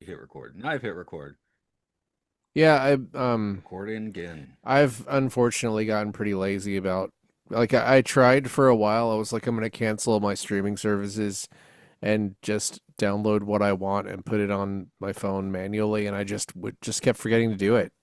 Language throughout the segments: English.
hit record. Now I've hit record. Yeah, Recording again. I've unfortunately gotten pretty lazy about I tried for a while. I was like, I'm gonna cancel my streaming services and just download what I want and put it on my phone manually, and I just kept forgetting to do it.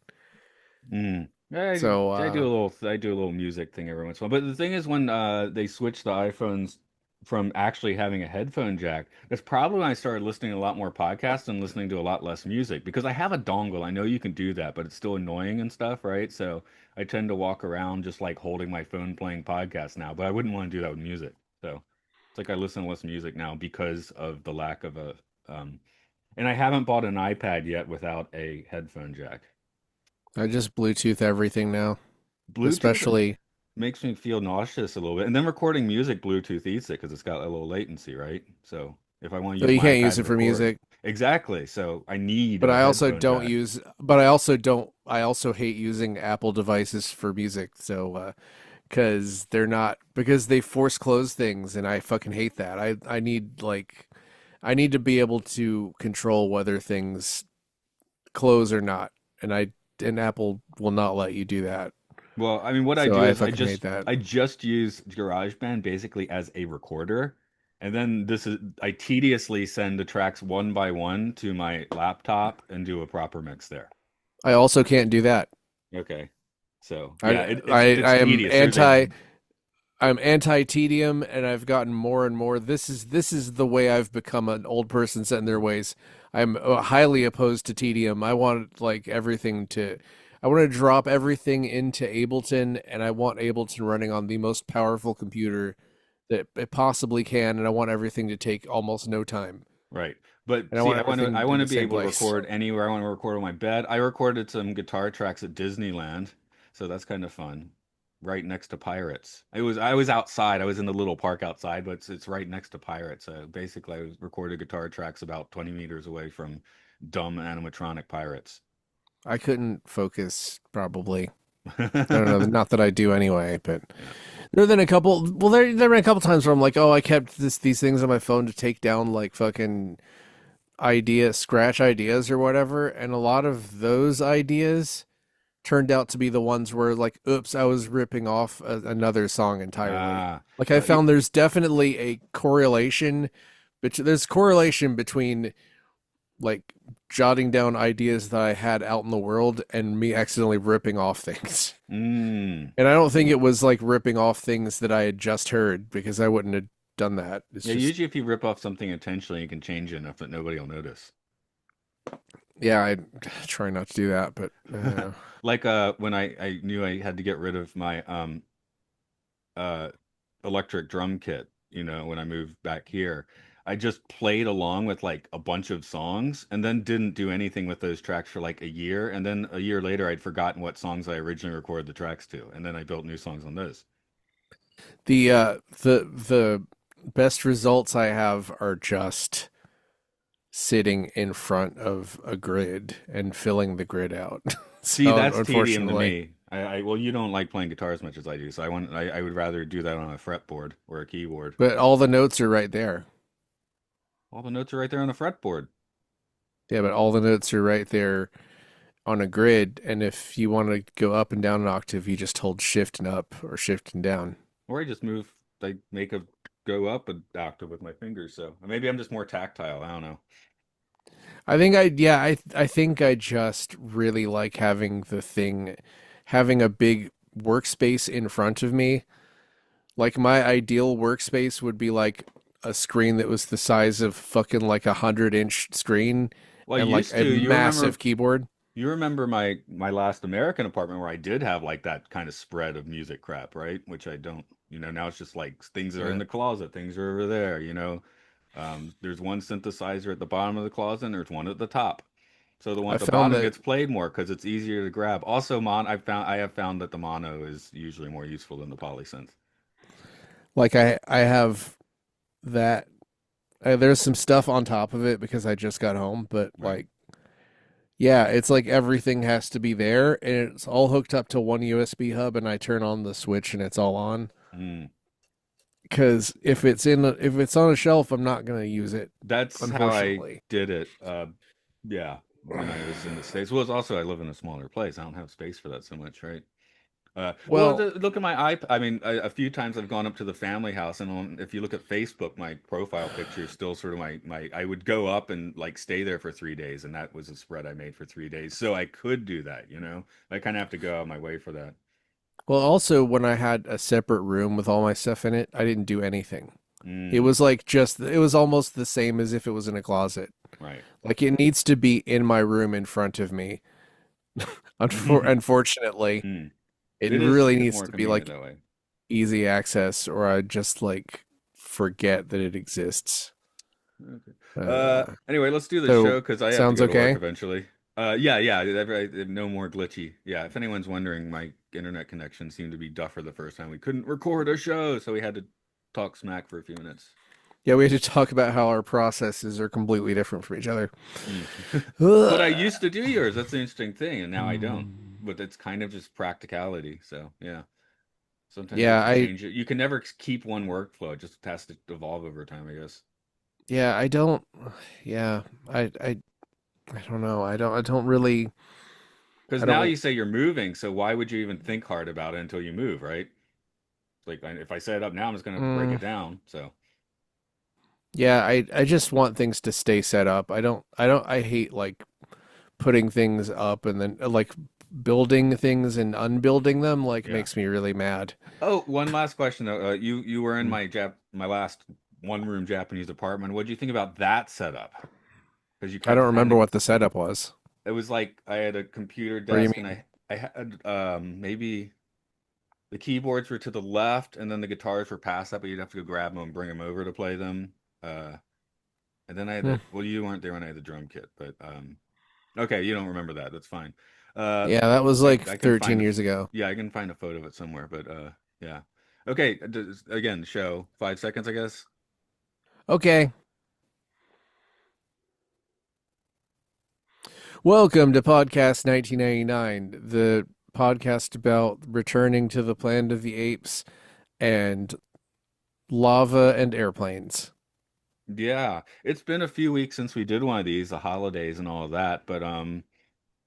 Mm. So I do a little music thing every once in a while. But the thing is when they switched the iPhones from actually having a headphone jack, that's probably when I started listening to a lot more podcasts and listening to a lot less music because I have a dongle. I know you can do that, but it's still annoying and stuff, right? So I tend to walk around just like holding my phone playing podcasts now, but I wouldn't want to do that with music. So it's like I listen to less music now because of the lack of a and I haven't bought an iPad yet without a headphone jack. I just Bluetooth everything now, Bluetooth especially. makes me feel nauseous a little bit. And then recording music, Bluetooth eats it because it's got a little latency, right? So if I want to So use you my can't iPad use to it for record, music, exactly. So I need but a I also headphone don't jack. use. But I also don't. I also hate using Apple devices for music. So because they're not because they force close things, and I fucking hate that. I need to be able to control whether things close or not, and Apple will not let you do that. Well, I mean, what I So do I is fucking hate that. I just use GarageBand basically as a recorder, and then this is I tediously send the tracks one by one to my laptop and do a proper mix there. I also can't do that. Okay. So I yeah, I it's am tedious. There's a I'm anti tedium, and I've gotten more and more. This is the way I've become an old person set in their ways. I'm highly opposed to tedium. I want like everything to. I want to drop everything into Ableton, and I want Ableton running on the most powerful computer that it possibly can, and I want everything to take almost no time, Right. But and I see, want I everything in want to the be same able to place. record anywhere. I want to record on my bed. I recorded some guitar tracks at Disneyland, so that's kind of fun. Right next to Pirates. I was outside. I was in the little park outside, but it's right next to Pirates. So basically, I was recorded guitar tracks about 20 meters away from dumb animatronic pirates. I couldn't focus probably. I don't know. Not that I do anyway, but Yeah. there been a couple. Well, there been a couple times where I'm like, oh, I kept these things on my phone to take down like fucking scratch ideas or whatever, and a lot of those ideas turned out to be the ones where like, oops, I was ripping off another song entirely. Ah, Like I found there's definitely a correlation, but there's correlation between like jotting down ideas that I had out in the world and me accidentally ripping off things. mm. And I don't think it was like ripping off things that I had just heard because I wouldn't have done that. It's Yeah, just, usually if you rip off something intentionally, you can change it enough that nobody will notice. yeah, I try not to do that, but Like when I knew I had to get rid of my uh electric drum kit, when I moved back here. I just played along with like a bunch of songs and then didn't do anything with those tracks for like a year. And then a year later, I'd forgotten what songs I originally recorded the tracks to. And then I built new songs on those. the best results I have are just sitting in front of a grid and filling the grid out. See, So that's tedium to unfortunately, me. Well, you don't like playing guitar as much as I do. So I would rather do that on a fretboard or a keyboard. but all the notes are right there. All the notes are right there on the fretboard. Yeah, but all the notes are right there on a grid, and if you want to go up and down an octave, you just hold shift and up or shift and down. Or I make a go up an octave with my fingers. So maybe I'm just more tactile. I don't know. I think I just really like having a big workspace in front of me. Like my ideal workspace would be like a screen that was the size of fucking like 100-inch screen Well, I and like used a to. massive keyboard. You remember my last American apartment where I did have like that kind of spread of music crap, right? Which I don't. Now it's just like things are in Uh, the closet, things are over there. There's one synthesizer at the bottom of the closet, and there's one at the top. So the one I at the found bottom that gets played more because it's easier to grab. Also, I have found that the mono is usually more useful than the polysynth. like I have that there's some stuff on top of it because I just got home, but Right. like yeah, it's like everything has to be there and it's all hooked up to one USB hub and I turn on the switch and it's all on. Mm. Because if it's on a shelf, I'm not gonna use it, That's how I unfortunately. did it. Yeah, when I was in the States. Well, it's also I live in a smaller place. I don't have space for that so much, right? Well, Look at my iP I mean, a few times I've gone up to the family house, and if you look at Facebook, my profile picture is still sort of my. I would go up and like stay there for 3 days, and that was a spread I made for 3 days. So I could do that, you know. I kind of have to go out of my way for that. also when I had a separate room with all my stuff in it, I didn't do anything. It Mm, was like just it was almost the same as if it was in a closet. right. Like it needs to be in my room in front of me. Unfortunately, Mm. it It really is needs more to be convenient like that way. easy access or I just like forget that it exists. Okay. Uh, Anyway, let's do the so show because I have to sounds go to work okay. eventually. Yeah. No more glitchy. Yeah, if anyone's wondering, my internet connection seemed to be duffer the first time. We couldn't record a show, so we had to talk smack for a few minutes. Yeah, we had to talk about how our processes are completely different from each other. Mm. But I Ugh. used to do yours. That's the interesting thing, and now I don't. Mm. But it's kind of just practicality. So yeah, sometimes you have Yeah, to I change it. You can never keep one workflow. It just has to evolve over time, I guess. yeah, I don't yeah, I don't know. I don't really Because I now don't you say you're moving, so why would you even think hard about it until you move, right? Like if I set it up now, I'm just gonna break mm, it down. So yeah, I just want things to stay set up. I hate like putting things up and then like building things and unbuilding them like yeah. makes me really mad. Oh, one last question though. You were in Mm. my last one room Japanese apartment. What do you think about that setup? Because you I kept don't remember handing what the setup was. it was like I had a computer What do you desk and mean? I had maybe the keyboards were to the left and then the guitars were past that, but you'd have to go grab them and bring them over to play them. Uh, and then I had Hmm. that. Well, you weren't there when I had the drum kit, but okay, you don't remember that. That's fine. Uh, Yeah, that was like I can 13 find years ago. yeah, I can find a photo of it somewhere, but yeah. Okay, again, show 5 seconds, I guess. Okay. Welcome to Podcast 1999, the podcast about returning to the planet of the apes and lava and airplanes. Yeah, it's been a few weeks since we did one of these, the holidays and all of that, but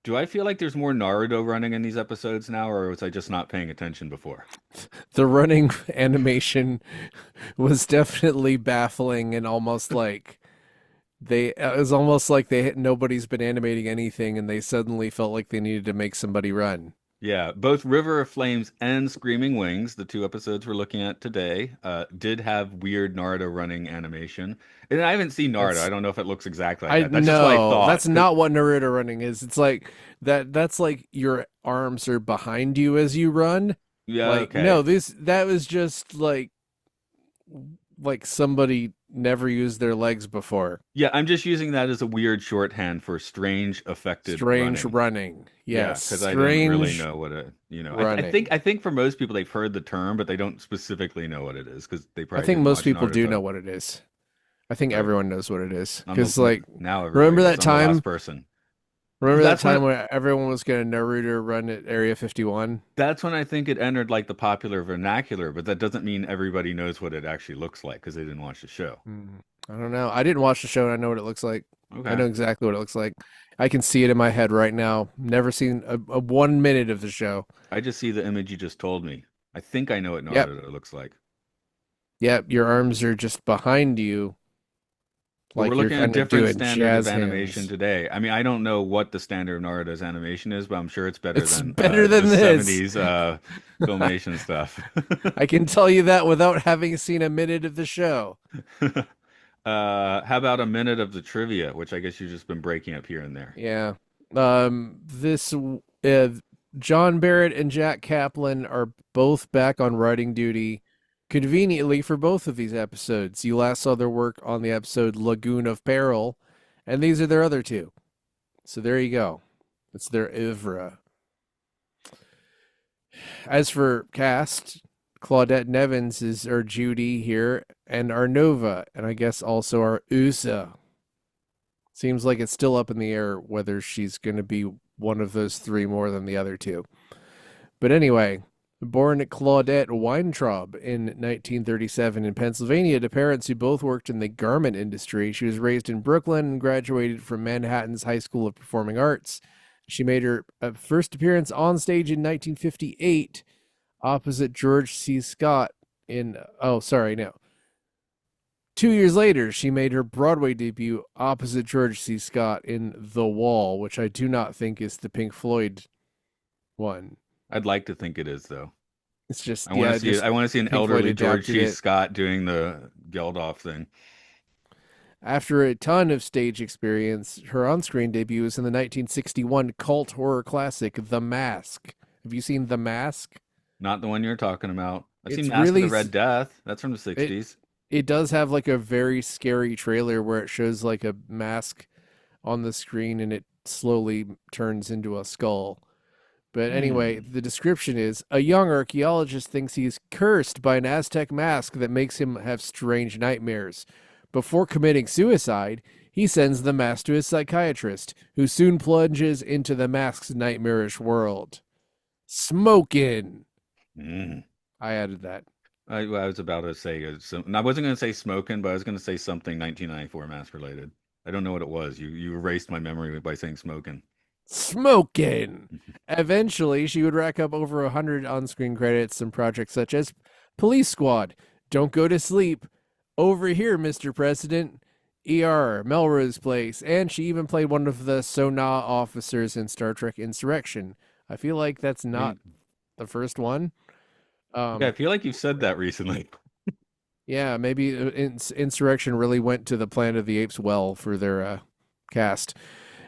do I feel like there's more Naruto running in these episodes now, or was I just not paying attention before? The running animation was definitely baffling and almost like it was almost like nobody's been animating anything and they suddenly felt like they needed to make somebody run. Yeah, both River of Flames and Screaming Wings, the two episodes we're looking at today, did have weird Naruto running animation. And I haven't seen Naruto. I That's don't know if it looks exactly like I that. That's just what I no, thought. that's not what Naruto running is. It's like that's like your arms are behind you as you run. Yeah, Like no, okay. this that was just like somebody never used their legs before. Yeah, I'm just using that as a weird shorthand for strange affected Strange running. running. Yeah, Yes, because I don't really strange know what a, you know, running. I think for most people they've heard the term, but they don't specifically know what it is because they I probably think didn't most watch people do Naruto. know what it is. I think Right. everyone knows what it is. I'm the Because like now everybody remember does. that I'm the last time person. remember that That's when time where everyone was gonna Naruto run at Area 51? that's when I think it entered like the popular vernacular, but that doesn't mean everybody knows what it actually looks like because they didn't watch the show. I don't know. I didn't watch the show and I know what it looks like. I Okay. know exactly what it looks like. I can see it in my head right now. Never seen a 1 minute of the show. I just see the image you just told me. I think I know what Yep. Naruto looks like. Yep. Your arms are just behind you, But we're like you're looking at a kind of different doing standard of jazz animation hands. today. I mean, I don't know what the standard of Naruto's animation is, but I'm sure it's better It's than better the than this. 70s filmation stuff. I can tell you that without having seen a minute of the show. How about a minute of the trivia, which I guess you've just been breaking up here and there. Yeah. This John Barrett and Jack Kaplan are both back on writing duty. Conveniently for both of these episodes, you last saw their work on the episode Lagoon of Peril, and these are their other two. So there you go. It's their oeuvre. As for cast, Claudette Nevins is our Judy here, and our Nova, and I guess also our Usa. Seems like it's still up in the air whether she's going to be one of those three more than the other two. But anyway, Born Claudette Weintraub in 1937 in Pennsylvania to parents who both worked in the garment industry, she was raised in Brooklyn and graduated from Manhattan's High School of Performing Arts. She made her first appearance on stage in 1958 opposite George C. Scott in. Oh, sorry, no. 2 years later, she made her Broadway debut opposite George C. Scott in The Wall, which I do not think is the Pink Floyd one. I'd like to think it is though. It's just, I want to yeah, see. just I want to see an Pink Floyd elderly George adapted C. it. Scott doing the Geldof thing. After a ton of stage experience, her on screen debut was in the 1961 cult horror classic, The Mask. Have you seen The Mask? Not the one you're talking about. I've seen It's Mask of really, the Red Death. That's from the it, 60s. it does have like a very scary trailer where it shows like a mask on the screen and it slowly turns into a skull. But anyway, Hmm. the description is a young archaeologist thinks he is cursed by an Aztec mask that makes him have strange nightmares. Before committing suicide, he sends the mask to his psychiatrist, who soon plunges into the mask's nightmarish world. Smokin'. Mm. I added that. I was about to say, I wasn't going to say smoking, but I was going to say something 1994 mask related. I don't know what it was. You erased my memory by saying smoking. Smokin'. Eventually, she would rack up over 100 on screen credits in projects such as Police Squad, Don't Go to Sleep, Over Here, Mr. President, ER, Melrose Place, and she even played one of the Son'a officers in Star Trek Insurrection. I feel like that's not the first one. Yeah, I Um, feel like you've said that recently. yeah, maybe Insurrection really went to the Planet of the Apes well for their cast.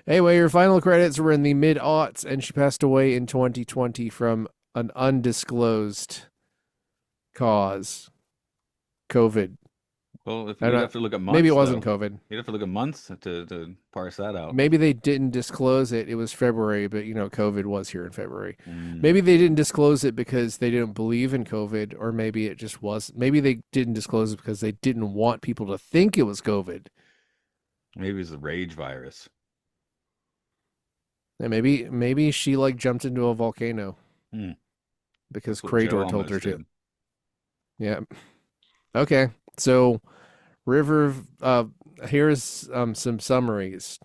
Anyway, her final credits were in the mid aughts, and she passed away in 2020 from an undisclosed cause, COVID. Well, if I you'd don't, have to look at maybe it months, wasn't though. COVID. You'd have to look at months to parse that out. Maybe they didn't disclose it. It was February, but COVID was here in February. Mm. Maybe they didn't disclose it because they didn't believe in COVID, or maybe it just was. Maybe they didn't disclose it because they didn't want people to think it was COVID. Maybe it's the rage virus. And maybe she like jumped into a volcano Hmm. because That's what Joe Krator told her almost to. did. Yeah. Okay. So River here's some summaries.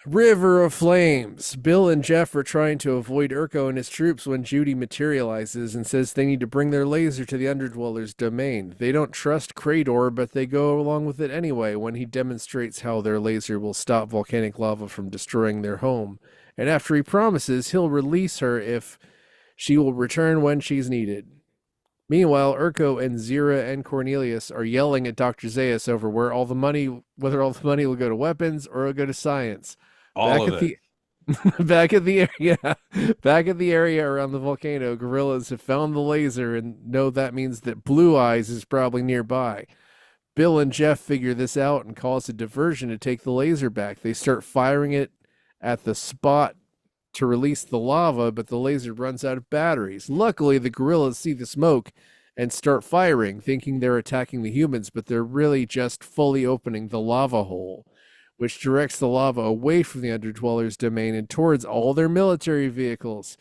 River of Flames. Bill and Jeff are trying to avoid Urko and his troops when Judy materializes and says they need to bring their laser to the Underdwellers' domain. They don't trust Krator, but they go along with it anyway when he demonstrates how their laser will stop volcanic lava from destroying their home. And after he promises he'll release her if she will return when she's needed. Meanwhile, Urko and Zira and Cornelius are yelling at Dr. Zaius over whether all the money will go to weapons or will go to science. All Back of at it. the back at the area back at the area around the volcano, gorillas have found the laser and know that means that Blue Eyes is probably nearby. Bill and Jeff figure this out and cause a diversion to take the laser back. They start firing it at the spot to release the lava, but the laser runs out of batteries. Luckily, the gorillas see the smoke and start firing, thinking they're attacking the humans, but they're really just fully opening the lava hole, which directs the lava away from the Underdwellers' domain and towards all their military vehicles.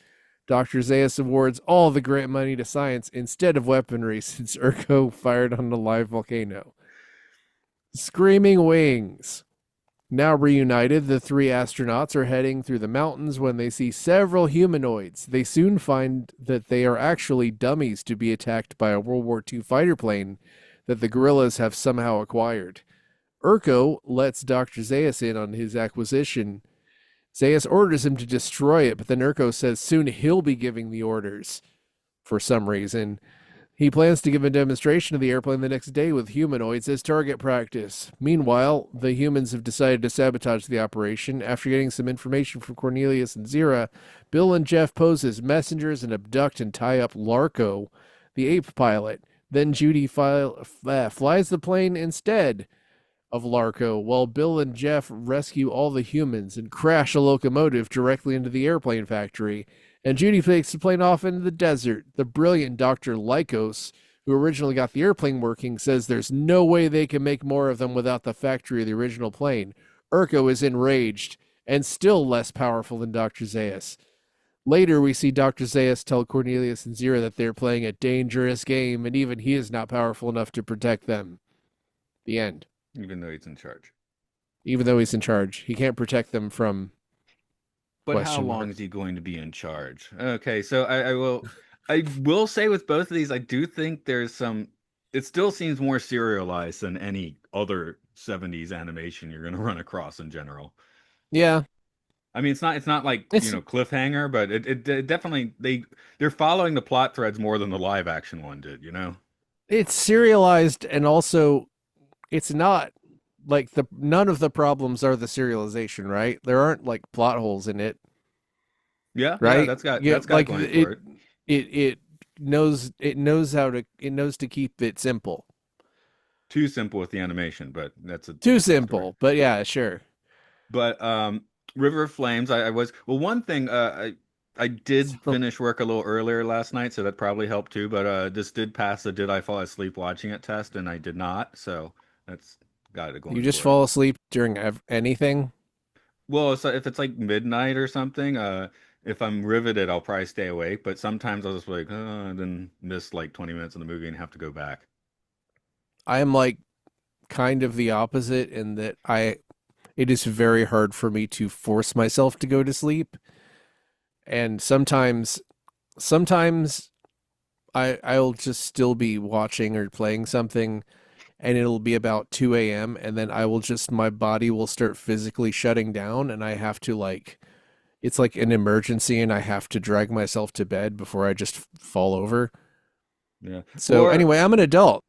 Dr. Zaius awards all the grant money to science instead of weaponry since Urko fired on a live volcano. Screaming Wings. Now reunited, the three astronauts are heading through the mountains when they see several humanoids. They soon find that they are actually dummies to be attacked by a World War II fighter plane that the guerrillas have somehow acquired. Urko lets Dr. Zaius in on his acquisition. Zaius orders him to destroy it, but then Urko says soon he'll be giving the orders for some reason. He plans to give a demonstration of the airplane the next day with humanoids as target practice. Meanwhile, the humans have decided to sabotage the operation. After getting some information from Cornelius and Zira, Bill and Jeff pose as messengers and abduct and tie up Larko, the ape pilot. Then Judy flies the plane instead of Larko, while Bill and Jeff rescue all the humans and crash a locomotive directly into the airplane factory. And Judy takes the plane off into the desert. The brilliant Dr. Lycos, who originally got the airplane working, says there's no way they can make more of them without the factory of the original plane. Urko is enraged and still less powerful than Dr. Zaius. Later, we see Dr. Zaius tell Cornelius and Zira that they're playing a dangerous game, and even he is not powerful enough to protect them. The end. even though he's in charge. Even though he's in charge, he can't protect them from But how question long mark. is he going to be in charge? Okay, so I will say with both of these, I do think there's some. It still seems more serialized than any other 70s animation you're going to run across in general. Yeah, I mean, it's not like, it's cliffhanger, but it definitely they're following the plot threads more than the live action one did, you know? it's serialized, and also it's not like the none of the problems are the serialization, right? There aren't like plot holes in it, Yeah, yeah, right? Yeah, that's got like going for it. it knows how to it knows to keep it simple. Too simple with the animation, but that's a Too different story. simple, but yeah, sure. But River of Flames, I was well. One thing, I did So finish work a little earlier last night, so that probably helped too. But this did pass the "Did I fall asleep watching it?" test, and I did not. So that's got it you going just for it. fall asleep during anything. Well, so if it's like midnight or something, if I'm riveted, I'll probably stay awake. But sometimes I'll just be like, and then miss like 20 minutes of the movie and have to go back. I am like kind of the opposite in that I it is very hard for me to force myself to go to sleep, and sometimes I'll just still be watching or playing something, and it'll be about 2 a.m., and then I will just my body will start physically shutting down, and I have to like it's like an emergency, and I have to drag myself to bed before I just fall over. Yeah. So Or anyway, I'm an adult.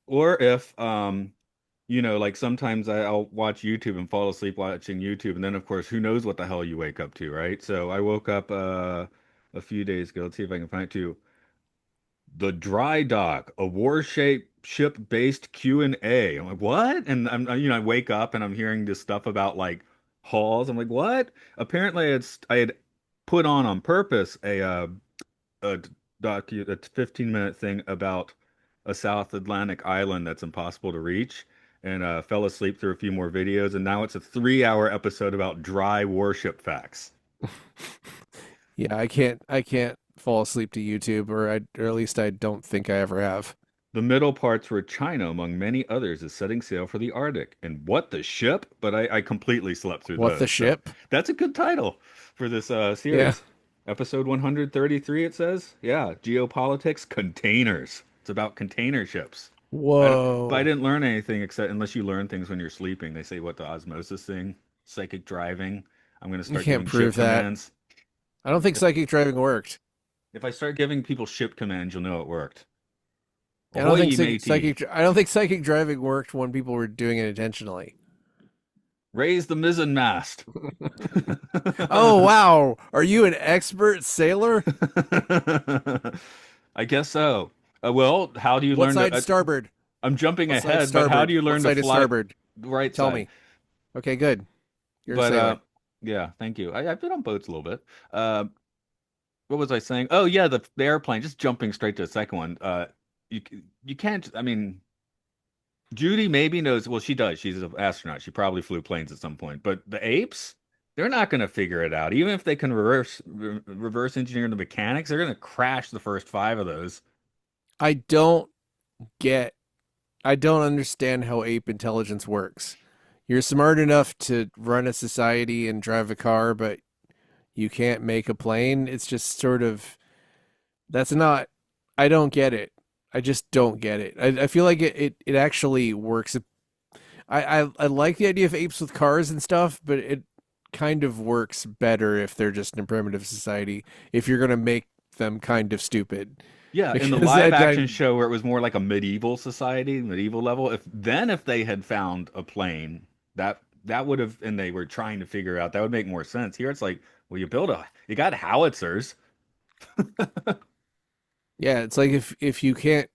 or if like sometimes I'll watch YouTube and fall asleep watching YouTube, and then of course, who knows what the hell you wake up to, right? So I woke up a few days ago. Let's see if I can find it too. The Dry Dock, a warship ship based Q&A. I'm like, what? And I wake up and I'm hearing this stuff about like hulls. I'm like, what? Apparently, I had put on purpose a a 15-minute thing about a South Atlantic island that's impossible to reach, and fell asleep through a few more videos, and now it's a 3-hour episode about dry warship facts. Yeah, I can't fall asleep to YouTube, or at least I don't think I ever have. The middle parts where China, among many others, is setting sail for the Arctic. And what the ship? But I completely slept through What the those. So ship? that's a good title for this Yeah. series. Episode 133, it says. Yeah, geopolitics, containers. It's about container ships. But I Whoa. didn't learn anything except unless you learn things when you're sleeping. They say what the osmosis thing, psychic driving. I'm going to You start can't giving ship prove that. commands. I don't think If psychic driving worked. if I start giving people ship commands, you'll know it worked. I don't Ahoy, think ye matey! I don't think psychic driving worked when people were doing it intentionally. Raise the mizzen mast. Oh wow, are you an expert sailor? I guess so. Well, how do you What learn to? side starboard? I'm jumping What side ahead, but how do starboard? you What learn to side is fly starboard? the right Tell side? me. Okay, good. You're a But sailor. yeah, thank you. I've been on boats a little bit. Uh, what was I saying? Oh yeah, the airplane. Just jumping straight to the second one. You can't. I mean, Judy maybe knows. Well, she does. She's an astronaut. She probably flew planes at some point. But the apes, they're not going to figure it out. Even if they can reverse engineer the mechanics, they're going to crash the first five of those. I don't get I don't understand how ape intelligence works. You're smart enough to run a society and drive a car, but you can't make a plane. It's just sort of that's not I don't get it. I just don't get it. I feel like it actually works. I like the idea of apes with cars and stuff, but it kind of works better if they're just in a primitive society. If you're gonna make them kind of stupid, Yeah, in the because live action show where it was more like a medieval society, medieval level, if they had found a plane, that would have, and they were trying to figure out, that would make more sense. Here it's like, well, you got howitzers. yeah, it's like if you can't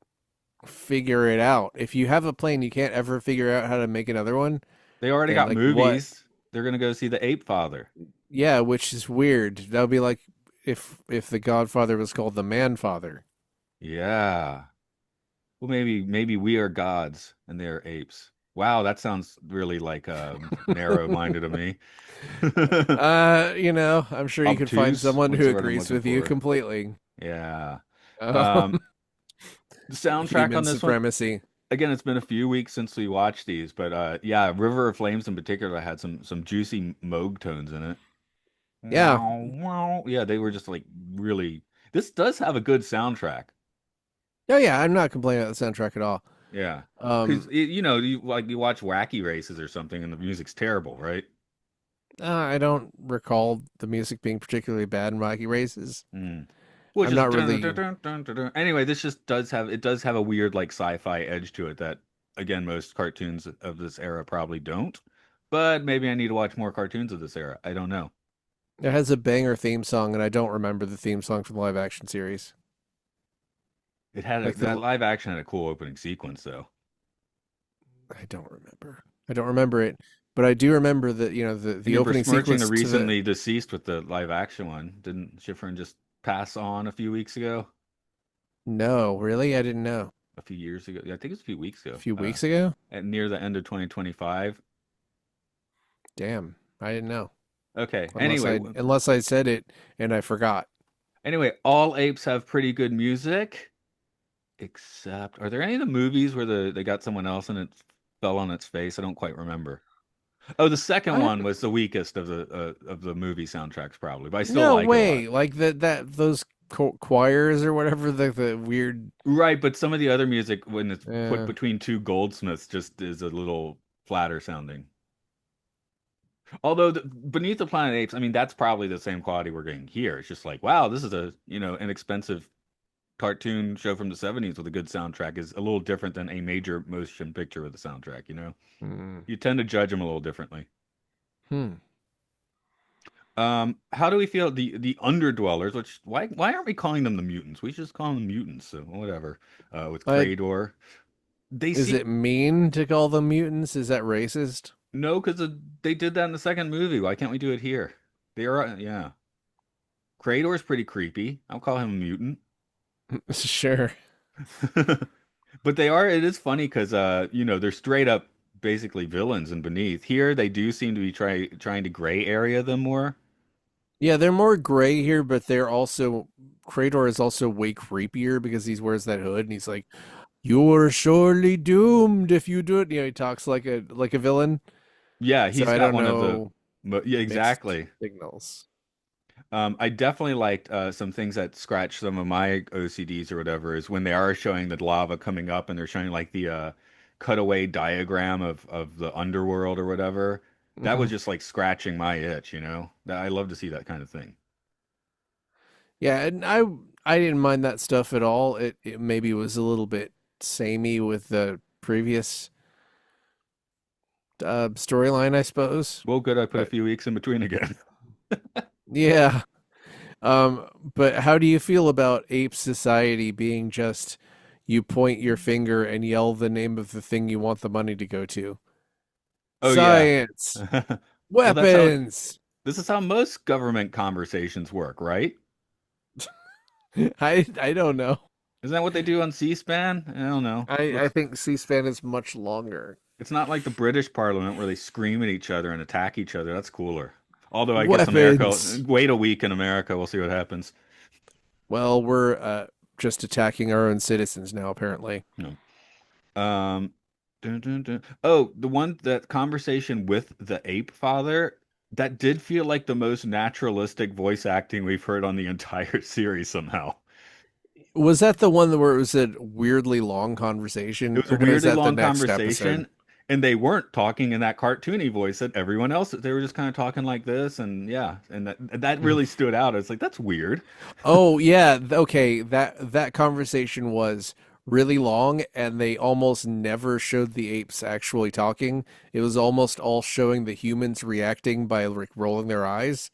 figure it out, if you have a plane, you can't ever figure out how to make another one. They already Then got like what? movies. They're gonna go see the Ape Father. Yeah, which is weird. That would be like if the Godfather was called the Man Father. Yeah. Well, maybe we are gods and they are apes. Wow, that sounds really like narrow-minded of me. I'm sure you could find Obtuse. someone What's who the word I'm agrees looking with you for? completely. Yeah. Um, Um, the soundtrack on human this one, supremacy. again, it's been a few weeks since we watched these, but yeah, River of Flames in particular had some juicy Moog tones in it. Yeah. Wow, wow. Yeah, they were just like really. This does have a good soundtrack. Oh yeah, I'm not complaining about the soundtrack at all. Yeah, because Um, you watch Wacky Races or something, and the music's terrible, right? I don't recall the music being particularly bad in Rocky Races. Mm. Well, I'm just not dun, dun, really. dun, dun, dun, dun. Anyway, this just does have a weird like sci-fi edge to it that again most cartoons of this era probably don't. But maybe I need to watch more cartoons of this era. I don't know. It has a banger theme song, and I don't remember the theme song from the live action series. It had Like that the live action had a cool opening sequence though. I don't remember. I don't remember it, but I do remember that the And the you're opening besmirching the sequence to the. recently deceased with the live action one. Didn't Schifrin just pass on a few weeks ago? No, really, I didn't know. A few years ago? Yeah, I think it's a few weeks A ago. few weeks ago. At near the end of 2025. Damn, I didn't know. Okay. Unless I said it and I forgot. Anyway, all apes have pretty good music, except are there any of the movies where they got someone else and it fell on its face? I don't quite remember. Oh, the second I one was the weakest of the movie soundtracks, probably, but I still No like it a lot. way. Like that those choirs or whatever the weird. Right, but some of the other music, when it's put Uh, between two goldsmiths, just is a little flatter sounding. Although Beneath the Planet of the Apes, I mean, that's probably the same quality we're getting here. It's just like, wow, this is a inexpensive cartoon show from the 70s with a good soundtrack is a little different than a major motion picture with a soundtrack, you know? hmm. You tend to judge them a little differently. Hmm. How do we feel the underdwellers, which why aren't we calling them the mutants? We should just call them mutants, so whatever. With But Krator. They is seem it mean to call them mutants? Is that racist? no, because they did that in the second movie. Why can't we do it here? They are, yeah. Krator's pretty creepy. I'll call him a mutant. Sure. But they are, it is funny because they're straight up basically villains in Beneath. Here they do seem to be trying to gray area them more. Yeah, they're more gray here, but they're also Krator is also way creepier because he wears that hood and he's like, "You're surely doomed if you do it." He talks like a villain. Yeah, So he's I got don't one of the know yeah, mixed exactly. signals. I definitely liked some things that scratch some of my OCDs or whatever is when they are showing the lava coming up and they're showing like the cutaway diagram of the underworld or whatever. That was Hmm. just like scratching my itch, you know? I love to see that kind of thing. Yeah, and I didn't mind that stuff at all. It maybe was a little bit samey with the previous storyline, I suppose. Well, good, I put a But few weeks in between again. yeah. But how do you feel about ape society being just you point your finger and yell the name of the thing you want the money to go to? Oh yeah. Science, Well, that's how weapons. this is how most government conversations work, right? I don't know. Isn't that what they do on C-SPAN? I don't know. I Looks think C-SPAN is much longer. it's not like the British Parliament where they scream at each other and attack each other. That's cooler. Although I guess Weapons. wait a week in America, we'll see what happens. Well, we're just attacking our own citizens now, apparently. No. Um, dun, dun, dun. Oh, that conversation with the ape father, that did feel like the most naturalistic voice acting we've heard on the entire series somehow. Was that the one where it was a weirdly long It conversation, was a or no, is weirdly that the long next episode? conversation, and they weren't talking in that cartoony voice that everyone else. They were just kind of talking like this, and yeah, and that Mm. really stood out. It's like that's weird. Oh yeah, okay. That conversation was really long, and they almost never showed the apes actually talking. It was almost all showing the humans reacting by like rolling their eyes,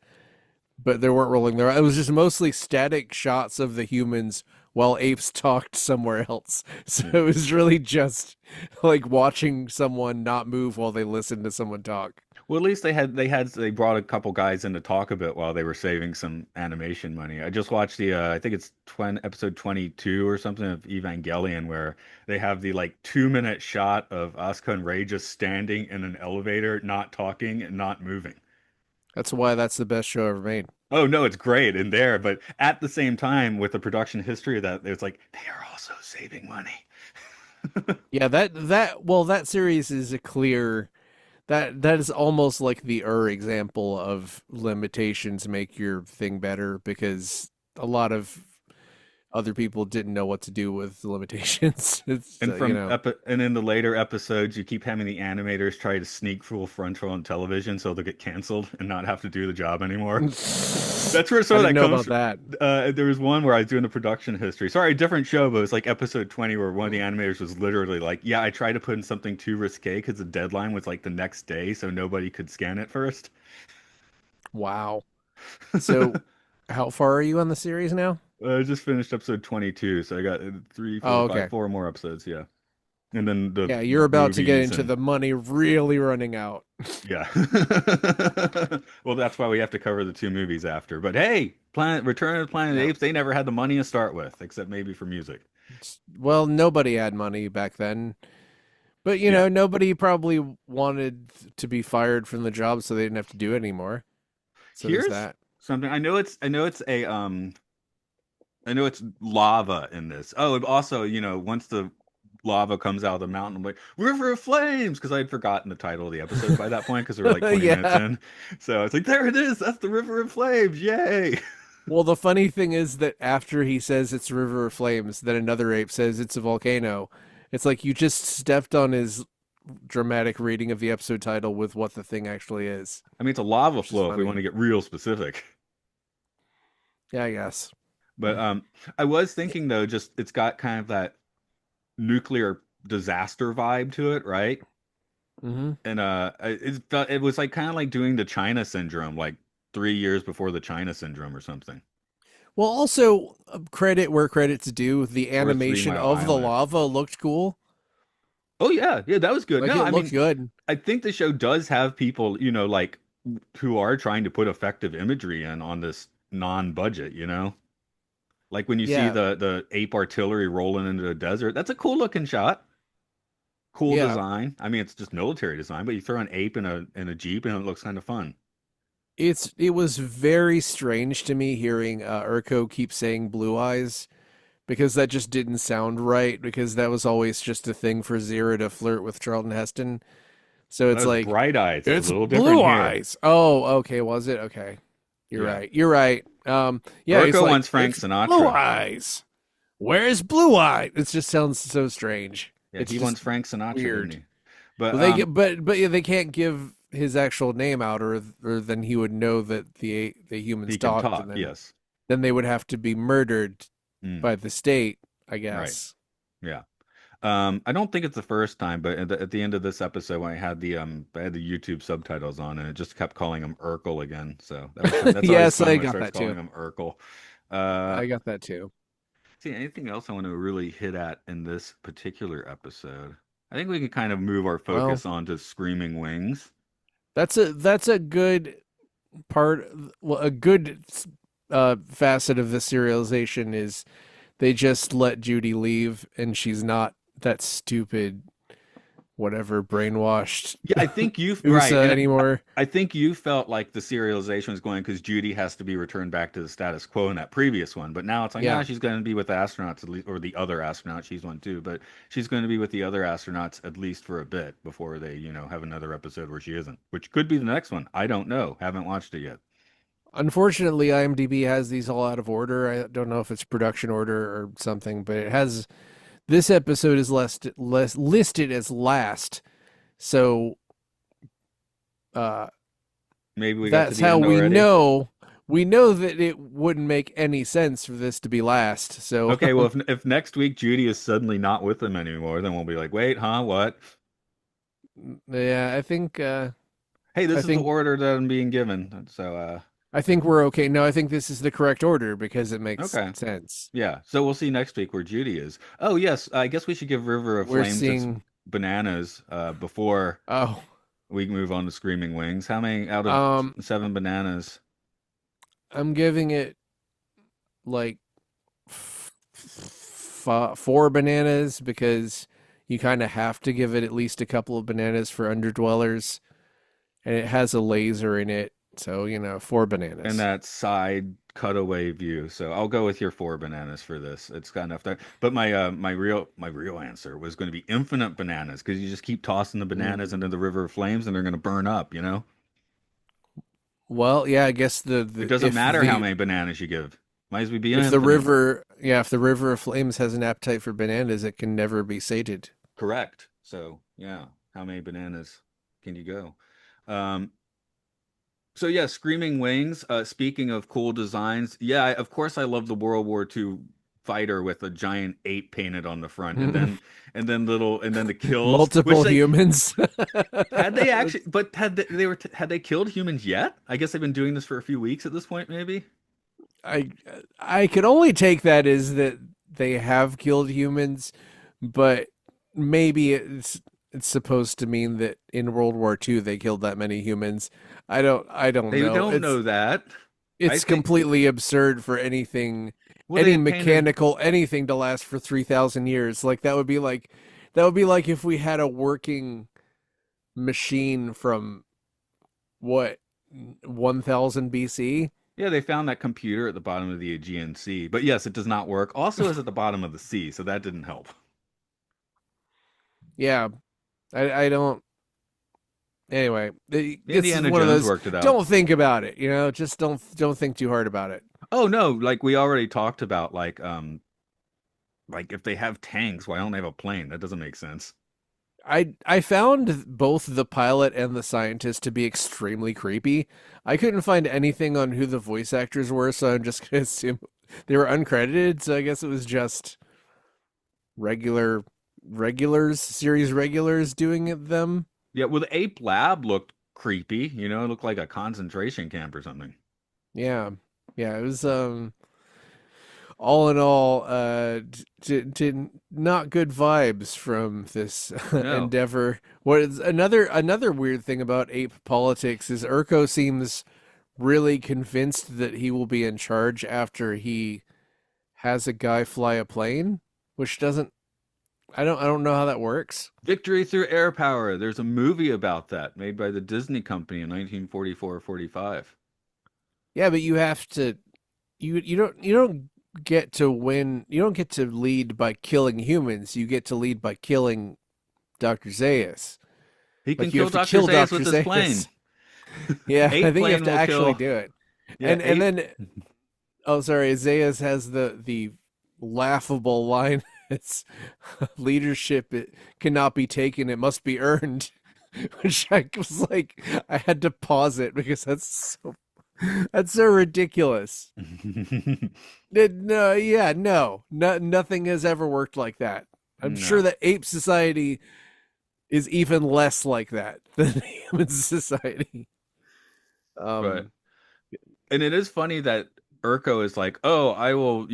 but they weren't rolling their eyes. It was just mostly static shots of the humans while apes talked somewhere else. So Yeah. it was really just like watching someone not move while they listened to someone talk. Well, at least they brought a couple guys in to talk a bit while they were saving some animation money. I just watched the I think it's episode 22 or something of Evangelion where they have the like 2 minute shot of Asuka and Rei just standing in an elevator, not talking and not moving. That's why that's the best show ever made. Oh no, it's great in there, but at the same time, with the production history of that, it's like they are also saving money. Yeah, that series is a clear that is almost like the example of limitations make your thing better because a lot of other people didn't know what to do with the limitations. It's And you know. and in the later episodes, you keep having the animators try to sneak full frontal on television so they'll get canceled and not have to do the job anymore. That's where some I of didn't that know comes about from. that. There was one where I was doing the production history. Sorry, a different show, but it was like episode 20 where one of the animators was literally like, "Yeah, I tried to put in something too risque because the deadline was like the next day, so nobody could scan it first." Wow. So, how far are you on the series now? I just finished episode 22, so I got three, Oh, four, five, okay. four more episodes. Yeah, and then the Yeah, you're about to get movies into and the money really running out. yeah. Well, that's why we have to cover the two movies after. But hey, Planet Return of the Planet of the Yeah. Apes, they never had the money to start with, except maybe for music. Well, nobody had money back then. But Yeah. nobody probably wanted to be fired from the job so they didn't have to do it anymore. So there's Here's that. something. I know it's lava in this. Oh, and also, once the lava comes out of the mountain, I'm like, River of Flames, because I had forgotten the title of the episode by that point because we were like 20 minutes Yeah. in. So it's like, there it is. That's the River of Flames. Yay. Well, the funny thing is that after he says it's a river of flames, then another ape says it's a volcano. It's like you just stepped on his dramatic reading of the episode title with what the thing actually is, I mean, it's a lava which is flow if we funny. want to get real specific. Yeah, I guess. But I was thinking though, just it's got kind of that nuclear disaster vibe to it, right? Hmm. And it was like kind of like doing the China syndrome, like 3 years before the China syndrome or something, Well, also credit where credit's due. The or Three animation Mile of the Island. lava looked cool. Oh yeah, yeah, that was good. Like No, it I looked mean, good. I think the show does have people, like who are trying to put effective imagery in on this non-budget, like when you see Yeah, the ape artillery rolling into the desert. That's a cool looking shot. Cool yeah. design. I mean, it's just military design, but you throw an ape in a jeep and it looks kind of fun. It was very strange to me hearing Urko keep saying blue eyes because that just didn't sound right because that was always just a thing for Zero to flirt with Charlton Heston. So That it's was like Bright Eyes. It's a it's little different blue here. eyes. Oh, okay, was it? Okay. You're Yeah. right. You're right. Yeah, he's Urko like wants Frank it's blue Sinatra. eyes. Where's blue eye? It just sounds so strange. Yeah, It's he just wants Frank Sinatra, didn't weird. he? But Well, they get, but yeah, they can't give his actual name out, or then he would know that the humans he can talked, talk. and Yes. then they would have to be murdered Mm, by the state, I right. guess. Yeah. I don't think it's the first time, but at the end of this episode, when I had the YouTube subtitles on, and it just kept calling him Urkel again. So that's always Yes, fun I when it got starts that calling too. him Urkel. Uh, I got that too. see anything else I want to really hit at in this particular episode? I think we can kind of move our Well, focus onto Screaming Wings. that's a good part. Well, a good facet of the serialization is they just let Judy leave, and she's not that stupid, whatever, brainwashed Yeah, I think you right, USA and anymore. I think you felt like the serialization was going because Judy has to be returned back to the status quo in that previous one, but now it's like, Yeah. she's going to be with the astronauts at least, or the other astronauts. She's one too, but she's going to be with the other astronauts at least for a bit before they, have another episode where she isn't, which could be the next one. I don't know. Haven't watched it yet. Unfortunately, IMDb has these all out of order. I don't know if it's production order or something, but it has this episode is less listed as last. So uh Maybe we got to that's the how end already. we know that it wouldn't make any sense for this to be last. So Okay, well, if next week Judy is suddenly not with them anymore, then we'll be like, wait, huh? What? yeah, Hey, I this is the think order that I'm being given. So, I think we're okay. No, I think this is the correct order because it makes okay. sense. Yeah, so we'll see next week where Judy is. Oh, yes, I guess we should give River of We're Flames its seeing bananas before oh We can move on to Screaming Wings. How many out of Um, 7 bananas? I'm giving it like 4 bananas because you kind of have to give it at least a couple of bananas for underdwellers, and it has a laser in it, so 4 bananas. And that side cutaway view. So I'll go with your 4 bananas for this. It's got enough there. But my real answer was going to be infinite bananas because you just keep tossing the bananas Mm. into the river of flames and they're going to burn up. Well, yeah, I guess It doesn't matter how many bananas you give. Might as well be if the infinite. river, yeah, if the river of flames has an appetite for bananas, it can never be sated. Correct. So yeah, how many bananas can you go? Um, So yeah, Screaming Wings. Speaking of cool designs, yeah, of course I love the World War II fighter with a giant ape painted on the front, and then the kills, which Multiple they humans. had they actually, but had they killed humans yet? I guess they've been doing this for a few weeks at this point, maybe. I I could only take that as that they have killed humans, but maybe it's supposed to mean that in World War II they killed that many humans. I don't They know. don't know that. I It's think. completely absurd for anything, Well, they any had painted. mechanical anything to last for 3,000 years. Like that would be like if we had a working machine from what 1000 BC. Yeah, they found that computer at the bottom of the Aegean Sea, but yes, it does not work. Also, is at the bottom of the sea, so that didn't help. Yeah, I don't. Anyway, this is Indiana one of Jones those. worked it out. Don't think about it. Just don't think too hard about it. Oh no, like we already talked about, like if they have tanks, why don't they have a plane? That doesn't make sense. I found both the pilot and the scientist to be extremely creepy. I couldn't find anything on who the voice actors were, so I'm just gonna assume they were uncredited. So I guess it was just regular series regulars doing them. Yeah, well, the Ape Lab looked creepy. It looked like a concentration camp or something. Yeah, yeah. It was all in all, not good vibes from this No, endeavor. What is another weird thing about ape politics is Urko seems really convinced that he will be in charge after he has a guy fly a plane, which doesn't. I don't know how that works. victory through air power. There's a movie about that made by the Disney company in 1944-45. Yeah, but you have to. You don't get to win. You don't get to lead by killing humans. You get to lead by killing Dr. Zaius. He can Like you kill have to Dr. kill Zaius Dr. with his plane. Zaius. Yeah, I Ape think you have plane to will actually kill. do it. Yeah, And ape. then oh sorry, Zaius has the laughable line. It's leadership it cannot be taken, it must be earned. Which I was like I had to pause it because that's so ridiculous. No, yeah, no, nothing has ever worked like that. I'm sure No, that ape society is even less like that than human society. but Um, and it is funny that Urko is like, "Oh, I will,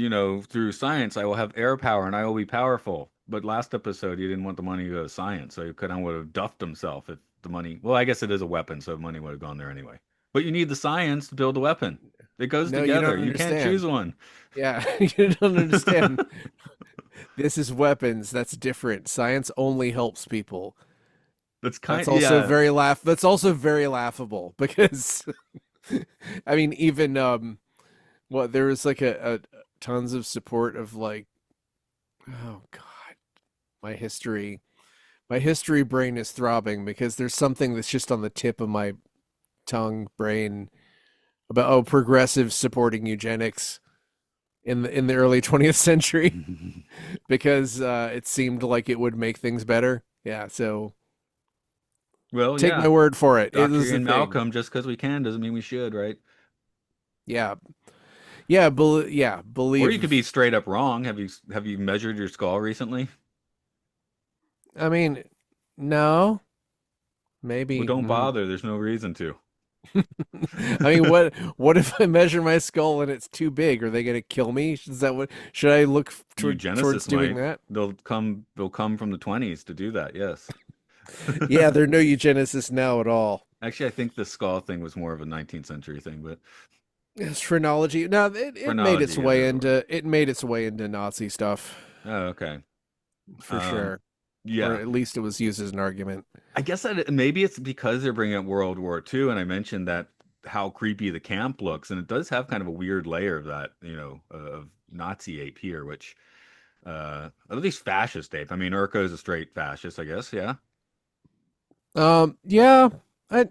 through science, I will have air power and I will be powerful." But last episode, he didn't want the money to go to science, so he could have would have duffed himself if the money. Well, I guess it is a weapon, so money would have gone there anyway. But you need the science to build the weapon. It goes no, you together. don't You can't choose understand. one. Yeah, you don't understand. This is weapons. That's different. Science only helps people. That's That's kind. also Yeah. very That's also very laughable because I mean, even what there was like a tons of support of like, oh God, my history, my history brain is throbbing because there's something that's just on the tip of my tongue brain about progressives supporting eugenics in the early 20th century because it seemed like it would make things better. Yeah, so Well, take my yeah. word for it. It Dr. is a Ian thing. Malcolm, just because we can doesn't mean we should, right? Yeah, yeah, yeah. Or you could be Believe. straight up wrong. Have you measured your skull recently? I mean, no, Well, maybe. don't bother. There's no reason to. I mean, what if I measure my skull and it's too big? Are they going to kill me? Is that what should I look towards Eugenicists doing might. that? They'll come from the 20s to do that. Yes. Yeah, there are no eugenicists now at all. Actually, I think the skull thing was more of a 19th century thing, but It's phrenology. Now it made its phrenology is way everywhere. into Nazi stuff Oh, okay. for Um, sure, or yeah. at least it was used as an argument. I guess that maybe it's because they're bringing up World War II, and I mentioned that how creepy the camp looks, and it does have kind of a weird layer of that, of Nazi ape here, which at least fascist ape. I mean, Urko is a straight fascist, I guess. Yeah. Yeah, I,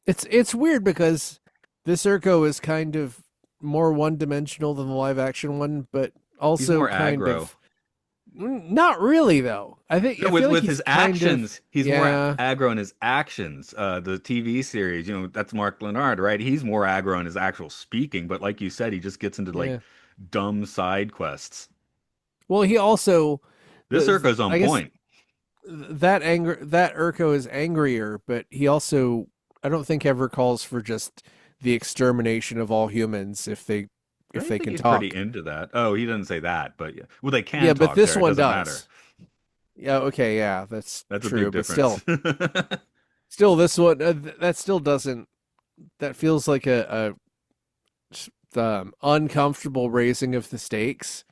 it's weird because this Urko is kind of more one dimensional than the live action one, but He's also more kind aggro. of not really though. No, I with feel like his he's kind of actions, he's more yeah aggro in his actions. The TV series, that's Mark Lenard, right? He's more aggro in his actual speaking, but like you said, he just gets into like yeah. dumb side quests. Well, he also This Urko's on I guess point. that Urko is angrier, but he also I don't think ever calls for just the extermination of all humans I if don't they think can he's pretty talk. into that. Oh, he doesn't say that, but yeah. Well, they Yeah, can but talk this there. It one doesn't matter. does. Yeah, okay, yeah, that's That's a big true, but difference. still this one that still doesn't that feels like a uncomfortable raising of the stakes.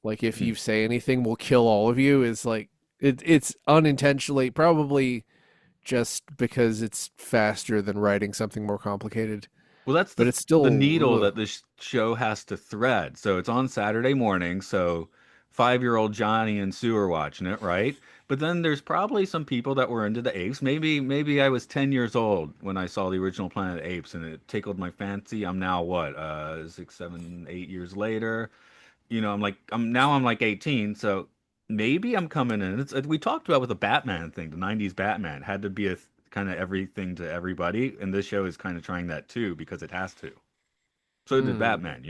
Like if Hmm. you say anything will kill all of you is like it's unintentionally probably just because it's faster than writing something more complicated. Well, that's But it's the still needle ugh. that this show has to thread. So it's on Saturday morning, so 5-year-old Johnny and Sue are watching it, right? But then there's probably some people that were into the apes. Maybe I was 10 years old when I saw the original Planet of the Apes and it tickled my fancy. I'm now what, 6, 7, 8 years later. I'm like 18, so maybe I'm coming in. We talked about with the Batman thing, the 90s Batman had to be a kind of everything to everybody, and this show is kind of trying that too because it has to. So did Hmm. Batman.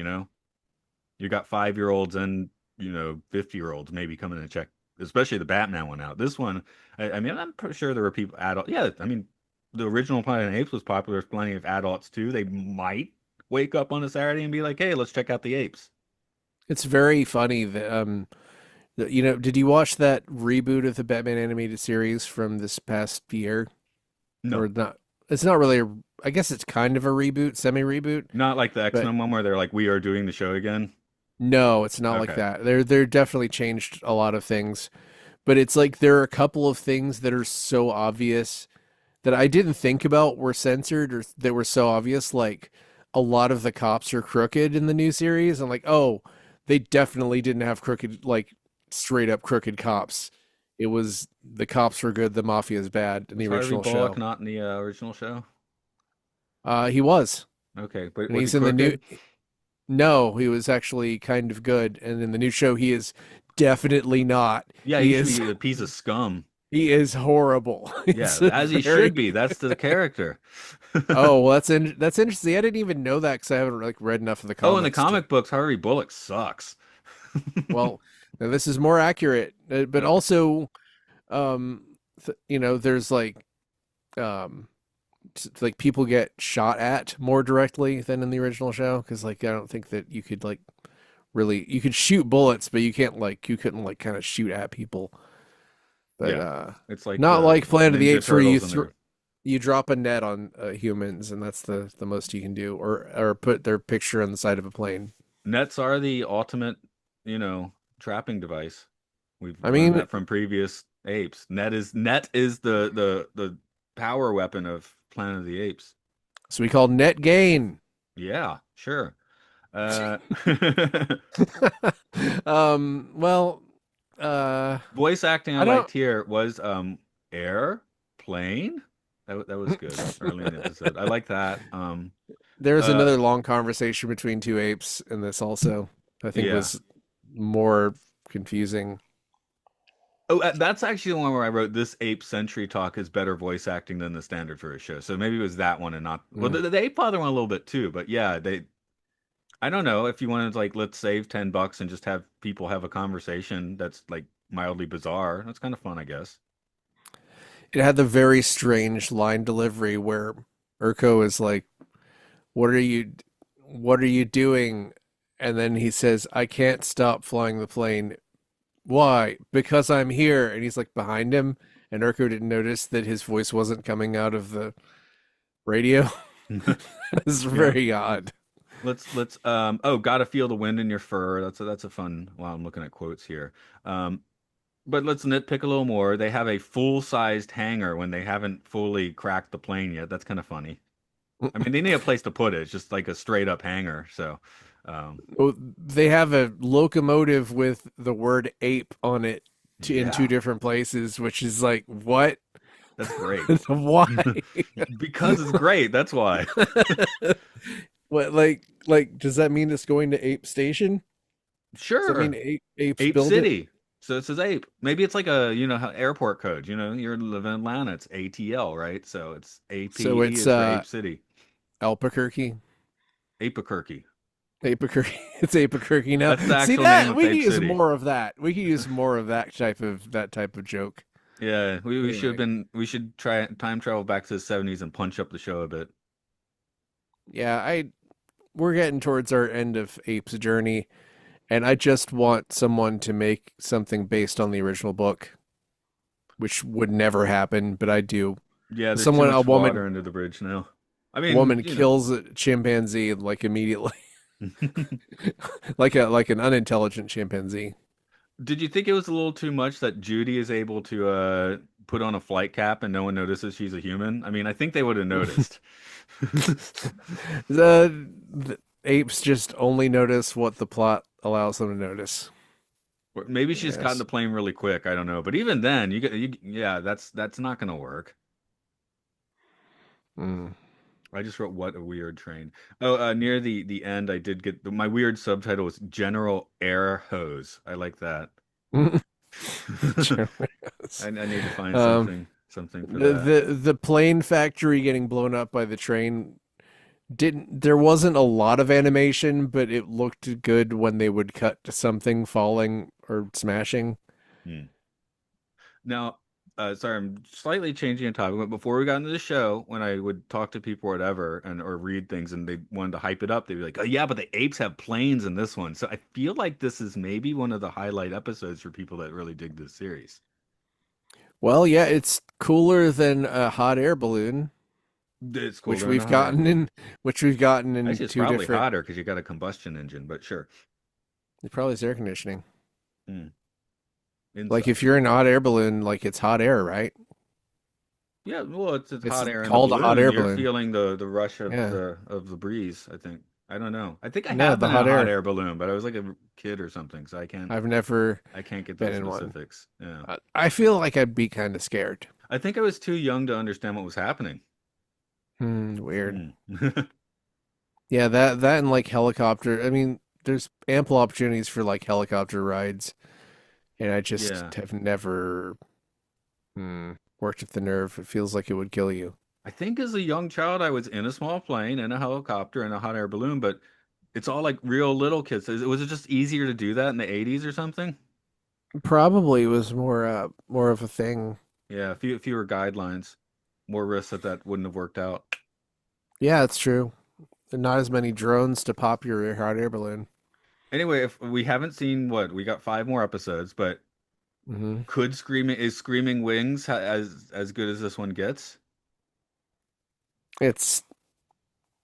You got 5-year-olds and 50-year-olds maybe coming in to check, especially the Batman one out. This one, I mean, I'm pretty sure there were people adult. Yeah, I mean, the original Planet of the Apes was popular. There's plenty of adults too. They might wake up on a Saturday and be like, "Hey, let's check out the apes." It's very funny that did you watch that reboot of the Batman animated series from this past year or No. not? It's not really I guess it's kind of a reboot, semi-reboot, Not like the but X-Men one where they're like, we are doing the show again. no, it's not like Okay. that. They're definitely changed a lot of things, but it's like there are a couple of things that are so obvious that I didn't think about were censored or that were so obvious. Like a lot of the cops are crooked in the new series. I'm like, oh, they definitely didn't have crooked, like straight up crooked cops. It was the cops were good, the mafia is bad in Was the Harvey original Bullock show. not in the original show? He was, Okay, but and was he he's in the new. crooked? No, he was actually kind of good, and in the new show, he is definitely not. Yeah, he should be a piece of scum. He is horrible. Yeah, It's a as he very should be. That's the character. oh well, that's interesting. I didn't even know that because I haven't like read enough of the Oh, in the comics to. comic books, Harvey Bullock sucks. Well, now this is more accurate, but Okay. also, there's um, like people get shot at more directly than in the original show because like I don't think that you could like really you could shoot bullets, but you couldn't like kind of shoot at people. But Yeah, it's like not the like Planet of the Ninja Apes where Turtles and their you drop a net on humans and that's the most you can do, or put their picture on the side of a plane. nets are the ultimate, trapping device. We've I learned mean, that from previous apes. Net is the power weapon of Planet of the Apes. so we call net gain. Yeah, sure. Uh, Well, uh, voice acting I I don't. liked here was airplane. That was good early in the episode. I like that. There's Uh, another long conversation between two apes in this also. I think yeah. was more confusing. Oh, that's actually the one where I wrote this ape century talk is better voice acting than the standard for a show. So maybe it was that one and not well Mm. the ape father one a little bit too. But yeah, they I don't know if you wanted to like let's save $10 and just have people have a conversation that's like mildly bizarre. That's kind of fun, I guess. It had the very strange line delivery where Urko is like, "What are you, what are you doing?" And then he says, "I can't stop flying the plane. Why? Because I'm here. And he's like behind him. And Urko didn't notice that his voice wasn't coming out of the radio. It's Yeah. very odd. Let's oh, gotta feel the wind in your fur. That's a fun. Wow, I'm looking at quotes here. Um, but let's nitpick a little more. They have a full-sized hangar when they haven't fully cracked the plane yet. That's kind of funny. I mean, they need a place to put it. It's just like a straight up hangar. So, Well, they have a locomotive with the word ape on it in two yeah, different places, which is like, what? that's great. Why? Because it's great. That's why. What, does that mean it's going to Ape Station? Does that mean Sure. apes Ape build it? City. So it says Ape. Maybe it's like a, airport code. You're living in Atlanta. It's ATL, right? So it's So APE it's is for Ape City. Albuquerque. Albuquerque. Albuquerque. It's Albuquerque now. That's the See actual name that of we could Ape use City. more of that. We could use more of that type of joke. Yeah, we should have Anyway, been we should try time travel back to the 70s and punch up the show a bit. yeah, I we're getting towards our end of Ape's journey, and I just want someone to make something based on the original book, which would never happen, but I do. Yeah, there's too Someone, a much woman, water under the bridge now. I mean, woman kills a chimpanzee like immediately, like an unintelligent chimpanzee. Did you think it was a little too much that Judy is able to put on a flight cap and no one notices she's a human? I mean, I think they would have noticed. The apes just only notice what the plot allows them to notice. Or maybe she just got in Yes. the plane really quick. I don't know. But even then, yeah, that's not gonna work. Mm. I just wrote what a weird train. Oh, near the end, I did get my weird subtitle was General Air Hose. I like that. Sure. I need to find um, something for the, that. the plane factory getting blown up by the train didn't. There wasn't a lot of animation, but it looked good when they would cut to something falling or smashing. Hmm. Now, sorry, I'm slightly changing the topic, but before we got into the show, when I would talk to people or whatever, and or read things, and they wanted to hype it up, they'd be like, "Oh yeah, but the apes have planes in this one." So I feel like this is maybe one of the highlight episodes for people that really dig this series. Well, yeah, it's cooler than a hot air balloon, It's which cooler than a we've hot air gotten balloon. in, which we've gotten in Actually, it's two probably different. hotter because you got a combustion engine, but sure. It probably is air conditioning. Hmm. Like Inside. if you're in a hot air balloon, like it's hot air, right? Yeah, well, it's It's hot air in the called a hot balloon. air You're balloon. feeling the rush Yeah. of the breeze, I think. I don't know. I think I No, have the been in a hot hot air. air balloon, but I was like a kid or something, so I've never I can't get been those in one. specifics. Yeah. I feel like I'd be kind of scared. I think I was too young to understand what was happening. Weird. Hmm. Yeah, that and like helicopter. I mean, there's ample opportunities for like helicopter rides, and I just Yeah. have never worked with the nerve. It feels like it would kill you. I think as a young child, I was in a small plane, in a helicopter, in a hot air balloon, but it's all like real little kids. Was it just easier to do that in the 80s or something? Probably was more of a thing. Yeah, fewer guidelines, more risks that wouldn't have worked out. Yeah, it's true. And not as many drones to pop your hot air balloon. Anyway, if we haven't seen what we got 5 more episodes, but Hmm. could Screaming Wings as good as this one gets? It's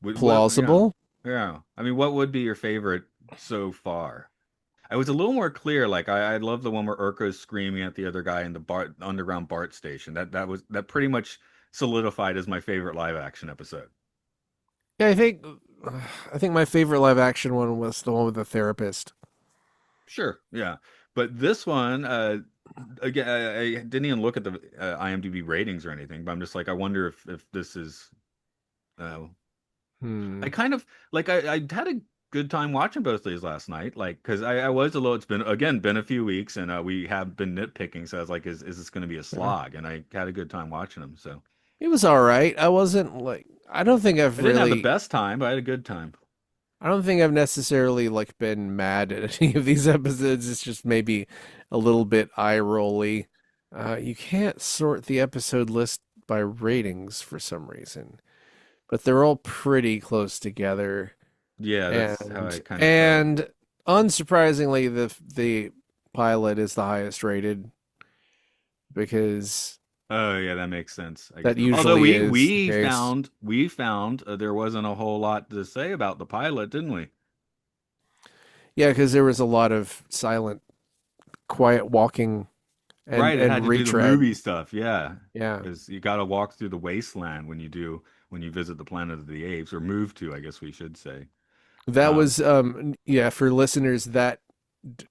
Yeah, plausible. yeah. I mean, what would be your favorite so far? I was a little more clear. Like I love the one where Urko's screaming at the other guy in the underground BART station. That pretty much solidified as my favorite live action episode. Yeah, I think my favorite live action one was the one with the therapist. Sure, yeah. But this one, again, I didn't even look at the IMDb ratings or anything. But I'm just like, I wonder if this is. Uh, I Hmm. kind of like I had a good time watching both these last night. Like, because I was a little. It's been a few weeks, and we have been nitpicking. So I was like, is this going to be a Yeah. slog? And I had a good time watching them. So It was all right. I wasn't like I don't think I didn't have the best time, but I had a good time. I don't think I've necessarily like been mad at any of these episodes. It's just maybe a little bit eye rolly. You can't sort the episode list by ratings for some reason, but they're all pretty close together. Yeah, that's how I And kind of felt. and unsurprisingly, the pilot is the highest rated because Oh yeah, that makes sense, I guess. that Although usually we is the we case. found we found there wasn't a whole lot to say about the pilot, didn't we? Yeah, because there was a lot of silent, quiet walking and Right, it and had to do the movie retread. stuff, yeah. Yeah. Because you got to walk through the wasteland when you visit the Planet of the Apes, or move to, I guess we should say. That Um, was yeah, for listeners that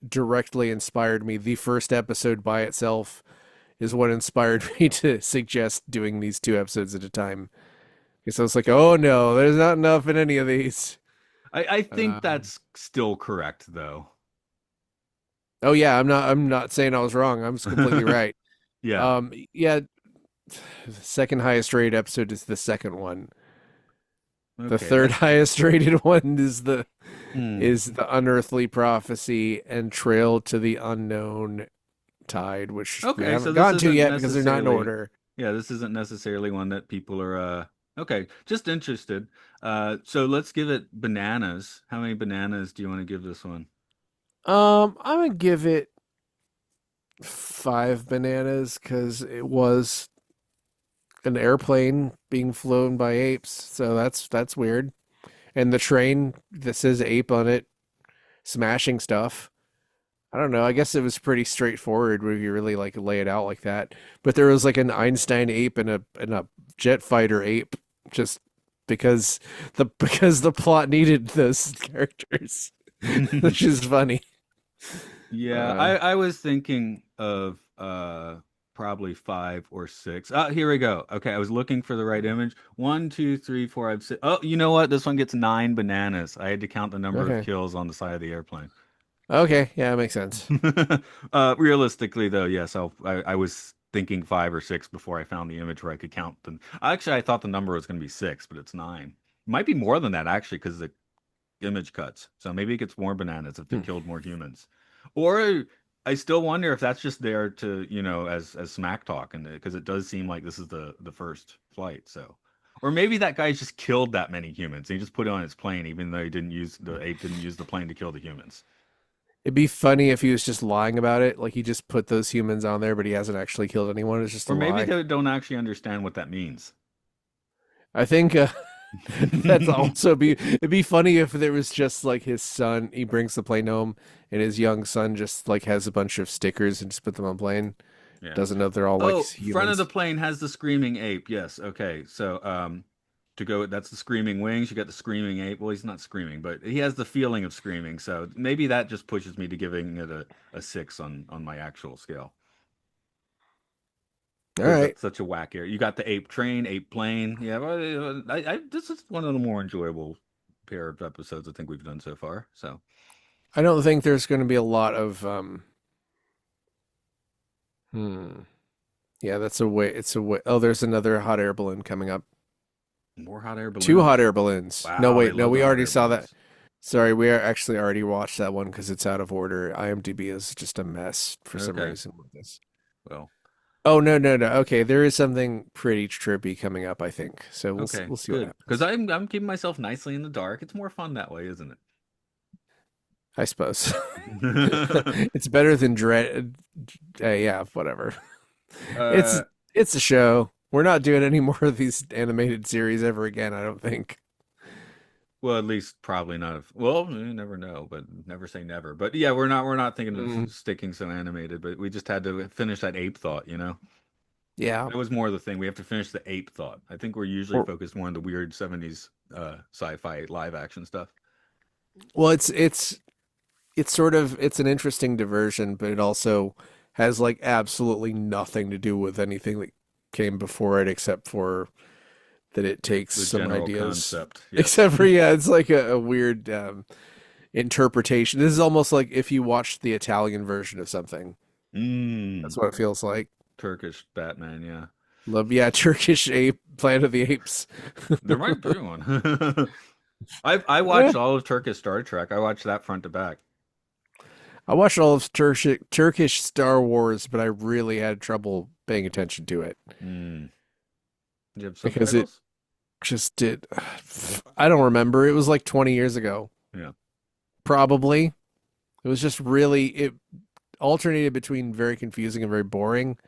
directly inspired me. The first episode by itself is what inspired me to suggest doing these two episodes at a time. Because I was like, oh no, there's not enough in any of these. I think Um, that's still correct, though. oh yeah, I'm not saying I was wrong. I'm just completely right. Yeah. Yeah, the second highest rated episode is the second one. The Okay. third That. highest rated one Hmm. is the Unearthly Prophecy and Trail to the Unknown Tide, which we Okay. So haven't this gotten to isn't yet because they're not in necessarily. order. Yeah, this isn't necessarily one that people are. Okay. Just interested. So let's give it bananas. How many bananas do you want to give this one? I'm gonna give it 5 bananas because it was an airplane being flown by apes, so that's weird. And the train that says ape on it smashing stuff. I don't know. I guess it was pretty straightforward when you really like lay it out like that. But there was like an Einstein ape and a jet fighter ape just because the plot needed those characters, which is funny. Yeah, Uh, I was thinking of probably five or six. Here we go. Okay, I was looking for the right image. One, two, three, four, five, six. Oh, you know what? This one gets 9 bananas. I had to count the number of okay. kills on the side of the airplane. Okay, yeah, that makes sense. Realistically, though, yes, I was thinking five or six before I found the image where I could count them. Actually, I thought the number was going to be six, but it's 9. Might be more than that actually, because the image cuts. So maybe it gets more bananas if it Hmm. killed more humans. Or I still wonder if that's just there to, as smack talk, and because it does seem like this is the first flight. So, or maybe that guy just killed that many humans. He just put it on his plane, even though the ape didn't use the plane to kill the humans. It'd be funny if he was just lying about it, like he just put those humans on there, but he hasn't actually killed anyone. It's just a Or maybe lie. they don't actually understand what that means. I think that's also be it'd be funny if there was just like his son. He brings the plane home, and his young son just like has a bunch of stickers and just put them on plane. Yeah. Doesn't know they're all like Oh, front of the humans. plane has the screaming ape. Yes. Okay. So, to go, that's the screaming wings. You got the screaming ape. Well, he's not screaming, but he has the feeling of screaming. So maybe that just pushes me to giving it a six on my actual scale All because right. that's such a whack area. You got the ape train, ape plane. Yeah. Well, this is one of the more enjoyable pair of episodes I think we've done so far. So I don't think there's going to be a lot of hmm. Yeah, that's a way. It's a way. Oh, there's another hot air balloon coming up. more hot air Two hot balloons. air balloons. No, Wow, I wait, no, love we the hot already air saw that. balloons. Sorry, we are actually already watched that one because it's out of order. IMDb is just a mess for some Okay. reason with this. Well, Oh no, no, no. Okay, there is something pretty trippy coming up, I think. So okay, we'll see what good. Because happens. I'm keeping myself nicely in the dark. It's more fun that way, isn't I suppose it? it's better than Dread. Yeah, whatever. It's uh, it's a show. We're not doing any more of these animated series ever again. I don't think. well, at least probably not. Well, you never know, but never say never. But yeah, we're not thinking of Mm, sticking so animated. But we just had to finish that ape thought. yeah. That was more the thing. We have to finish the ape thought. I think we're usually Or, focused more on the weird '70s sci-fi live action stuff. well, it's sort of it's an interesting diversion, but it also has like absolutely nothing to do with anything that came before it, except for that it takes The some general ideas. concept, yes. Except for yeah, it's like a weird interpretation. This is almost like if you watched the Italian version of something. That's Mm, what it feels like. Turkish Batman, yeah. Love, yeah, Turkish ape, Planet of the Apes. There might be one. I Eh, watched all of Turkish Star Trek. I watched that front to back. I watched all of Turkish Star Wars, but I really had trouble paying attention to it Mm. Did you have because it subtitles? just did. I don't remember. It was like 20 years ago, Yeah. probably. It was just really it. alternated between very confusing and very boring.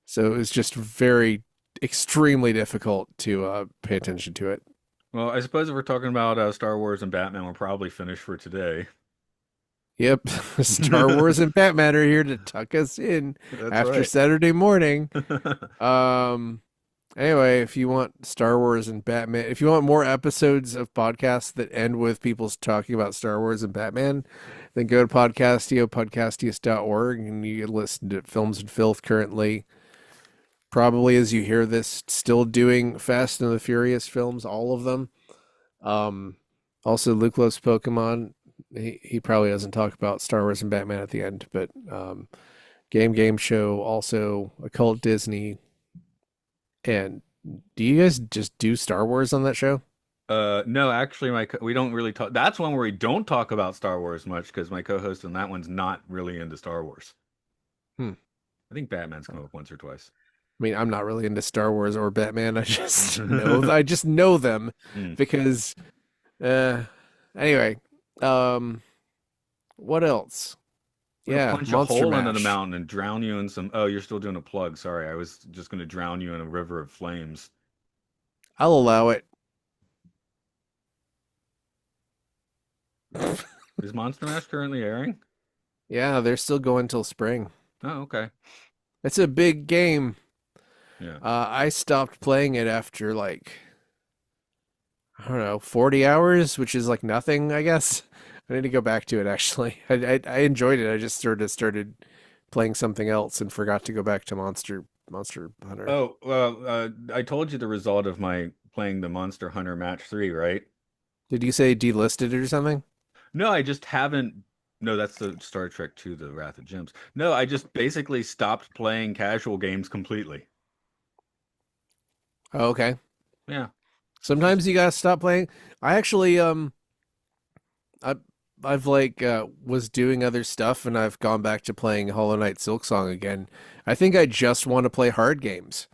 So it was just very extremely difficult to pay attention to it. Well, I suppose if we're talking about Star Wars and Batman, we're probably finished for today. Yep, Star Wars and Batman are here to tuck us in That's after right. Saturday morning. Um, Anyway, if you want Star Wars and Batman, if you want more episodes of podcasts that end with people talking about Star Wars and Batman, then go to Podcastio, podcastius.org, and you can listen to Films and Filth currently. Probably as you hear this, still doing Fast and the Furious films, all of them. Um, Also, Luke loves Pokemon. He probably doesn't talk about Star Wars and Batman at the end, but Game Show, also Occult Disney. And do you guys just do Star Wars on that show? No, actually, we don't really talk. That's one where we don't talk about Star Wars much because my co-host on that one's not really into Star Wars. Hmm. I think Batman's come up once or twice. I mean, I'm not really into Star Wars or Batman. I just know them Mm. because uh anyway, um what else? I'm gonna Yeah, punch a Monster hole into the Mash. mountain and drown you in some. Oh, you're still doing a plug. Sorry, I was just gonna drown you in a river of flames. I'll allow it. Is Monster Mash currently airing? Yeah, they're still going till spring. Oh, okay. It's a big game. Yeah. I stopped playing it after like I don't know, 40 hours, which is like nothing, I guess. I need to go back to it actually. I enjoyed it. I just sort of started playing something else and forgot to go back to Monster Hunter. Oh, well, I told you the result of my playing the Monster Hunter Match 3, right? Did you say delisted it or something? No, I just haven't. No, that's the Star Trek 2, The Wrath of Gems. No, I just basically stopped playing casual games completely. Oh, okay. Yeah, just Sometimes you gotta stop playing. I actually I I've like was doing other stuff and I've gone back to playing Hollow Knight Silksong again. I think I just want to play hard games.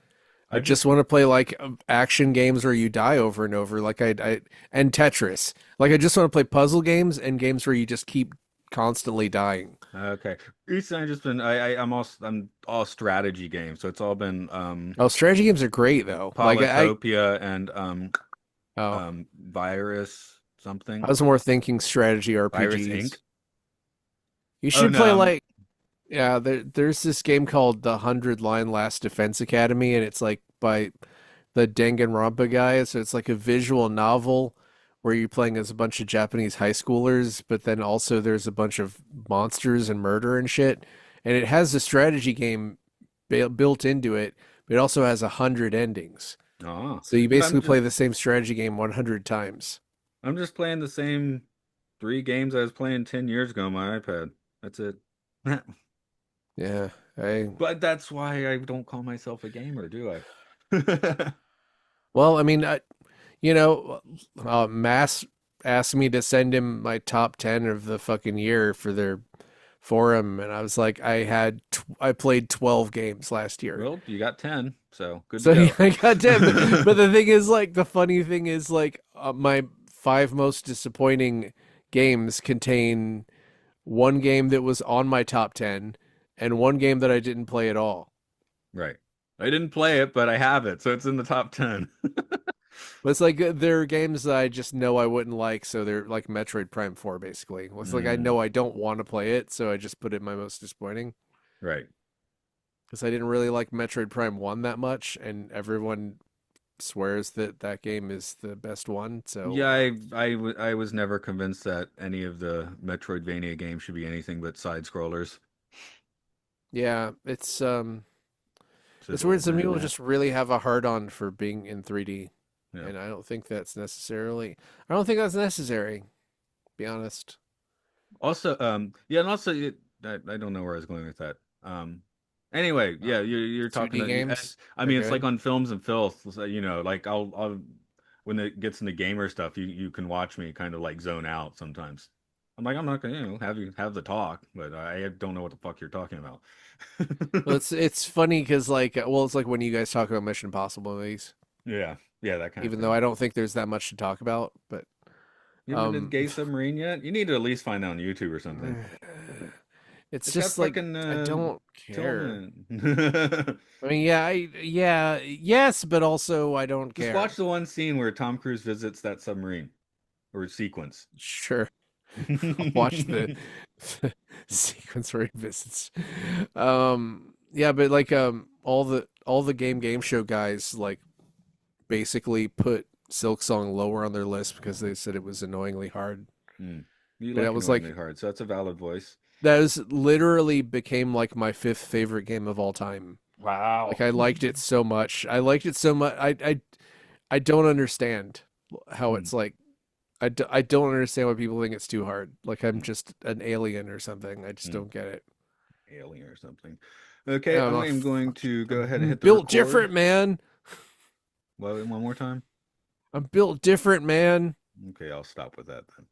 I I just just want to play like action games where you die over and over, like I and Tetris. Like I just want to play puzzle games and games where you just keep constantly dying. okay. Recently, I just been I'm all strategy games, so it's all been Oh, strategy games are great though. Like Polytopia and oh, Virus I something. was more thinking strategy Virus RPGs. Inc. You Oh should no, play like yeah, there's this game called the 100 Line Last Defense Academy, and it's like by the Danganronpa guy. So it's like a visual novel where you're playing as a bunch of Japanese high schoolers, but then also there's a bunch of monsters and murder and shit. And it has a strategy game built into it, but it also has 100 endings. oh, So you I'm basically just play the same strategy game 100 times. I'm just playing the same three games I was playing 10 years ago on my iPad. That's it. Yeah, I But that's why I don't call myself a gamer, do I? well, I mean, you know, Mass asked me to send him my top 10 of the fucking year for their forum, and I was like, I played 12 games last year. Well, you got 10, so good to So yeah, go. I got 10. But the thing is, like, the funny thing is, like, my five most disappointing games contain one game that was on my top 10 and one game that I didn't play at all. Right. I didn't play it, but I have it, so it's in the top 10. But it's like there are games that I just know I wouldn't like, so they're like Metroid Prime 4, basically. It's like I know Mm, I don't want to play it, so I just put it in my most disappointing. right. Because I didn't really like Metroid Prime 1 that much, and everyone swears that that game is the best one. So, Yeah, I was never convinced that any of the Metroidvania games should be anything but side scrollers. yeah, Says it's weird. old Some man people Matt. just really have a hard on for being in 3D, Yeah. and I don't think that's necessary, to be honest. Also, yeah, and also, I don't know where I was going with that. Anyway, yeah, you're talking 2D to. games I are mean, it's like good. on Films and Filth. So, like I'll when it gets into gamer stuff, you can watch me kind of like zone out sometimes. I'm like, I'm not gonna, have you have the talk, but I don't know what the fuck you're talking about. Well, it's funny because like, well, it's like when you guys talk about Mission Impossible movies, Yeah, yeah, that kind of even though thing. I don't think there's that much to talk about, but You haven't been to the um, gay submarine yet? You need to at least find that on YouTube or something. It's It's got just like fucking I don't care. Tillman. I mean, yes, but also I don't Just watch care. the one scene where Tom Cruise visits that submarine or sequence. Sure, I'll watch the sequence where he visits. Yeah, but like all the game show guys like basically put Silk Song lower on their list because they said it was annoyingly hard. Hmm. You But that like was Annoyingly like Hard, so that's a valid voice. that was literally became like my fifth favorite game of all time. Like Wow. I liked it so much. I liked it so much. I don't understand how Hmm. it's like. I don't understand why people think it's too hard. Like I'm just an alien or something. I just Hmm. don't get it. Alien or something. Okay, I'm I a, am going fuck- to go ahead and I'm hit the built record. different, man. Well, one more time. I'm built different, man. Okay, I'll stop with that then.